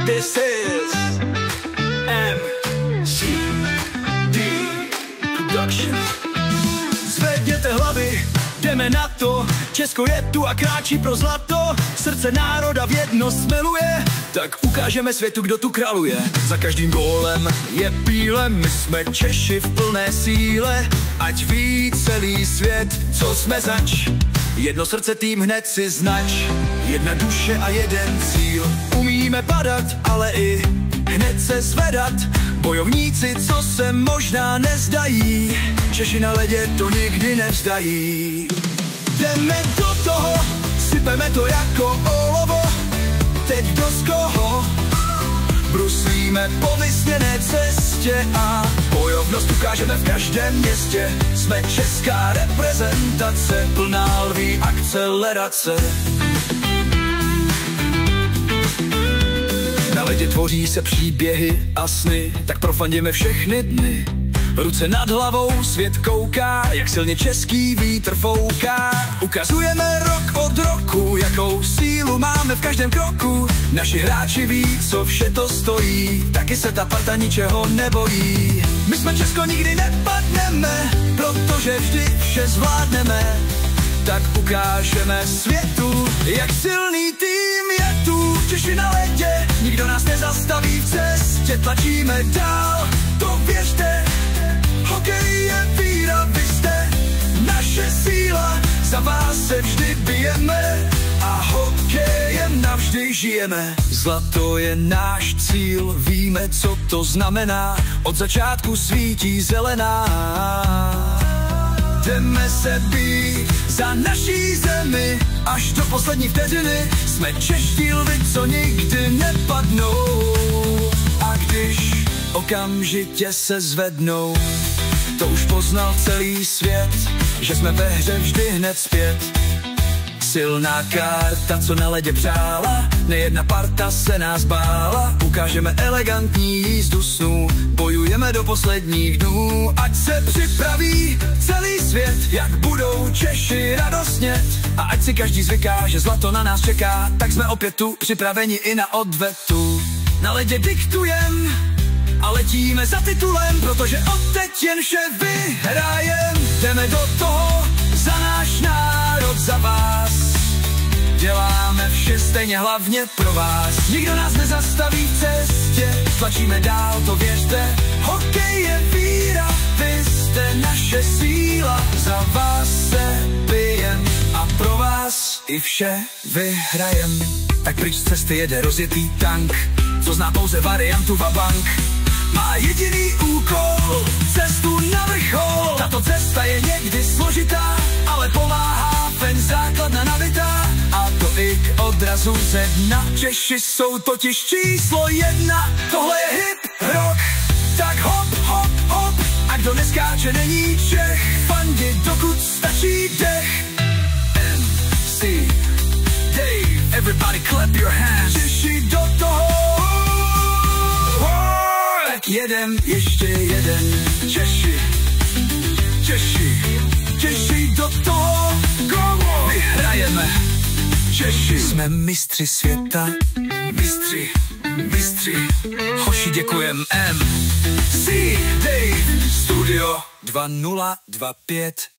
This is MCD Production. Zvedněte hlavy, jdeme na to. Česko je tu a kráčí pro zlato. Srdce národa v jednost miluje, tak ukážeme světu, kdo tu králuje. Za každým gólem je píle, my jsme Češi v plné síle. Ať ví celý svět, co jsme zač. Jedno srdce, tým, hned si znač. Jedna duše a jeden cíl. Umíme padat, ale i hned se zvedat. Bojovníci, co se možná nezdají. Češi na ledě to nikdy nevzdají. Jdeme do toho, sypeme to jako olovo. Teď kdo z koho? Bruslíme po vysněné cestě a bojovnost ukážeme v každém městě. Jsme česká reprezentace, plná lví akcelerace. Na ledě tvoří se příběhy a sny, tak profandíme všechny dny. Ruce nad hlavou, svět kouká, jak silně český vítr fouká. Ukazujeme rok od roku, jakou sílu máme v každém kroku. Naši hráči ví, co vše to stojí, taky se ta parta ničeho nebojí. My jsme Česko, nikdy nepadneme, protože vždy vše zvládneme. Tak ukážeme světu, jak silný tým je tu. Češi na ledě, nikdo nás nezastaví v cestě. Tlačíme dál, to věřte. Hokej je víra, vy jste naše síla. Za vás se vždy bijeme a hokejem navždy žijeme. Zlato je náš cíl, víme, co to znamená. Od začátku svítí zelená. Jdeme se být za naší zemi až do poslední vteřiny. Jsme čeští lvi, co nikdy nepadnou. A když okamžitě se zvednou, to už poznal celý svět, že jsme ve hře vždy hned zpět. Silná karta, co na ledě přála, nejedna parta se nás bála. Ukážeme elegantní jízdu snů, bojujeme do posledních dnů. Ať se připraví celý svět, jak budou Češi radostnět. A ať si každý zvyká, že zlato na nás čeká, tak jsme opět tu, připraveni i na odvetu. Na ledě diktujem a letíme za titulem, protože odteď jen vše vyhrajem. Jdeme do toho, za náš národ, za vás. Děláme vše stejně, hlavně pro vás. Nikdo nás nezastaví v cestě, tlačíme dál, to věřte. Hokej je víra, vy jste naše síla. Za vás se bijem a pro vás i vše vyhrajem. Tak pryč z cesty jede rozjetý tank, co zná pouze variantu vabank. Má jediný úkol, cestu na vrchol. Tato cesta je někdy složitá, ale pomáhá ven základna nabitá. A to i k odrazu ze dna. Češi jsou totiž číslo 1. Tohle je hip rock, tak hop, hop, hop. A kdo neskáče, není Čech. Fandit, dokud stačí dech. MC Dave, everybody clap your hands. Češi do toho. Jeden, ještě jeden. Češi, Češi, Češi do toho. Go! Vyhrajeme. Češi jsme mistři světa. Mistři, mistři. Hoši, děkujem. MC Dave, Studio 2025.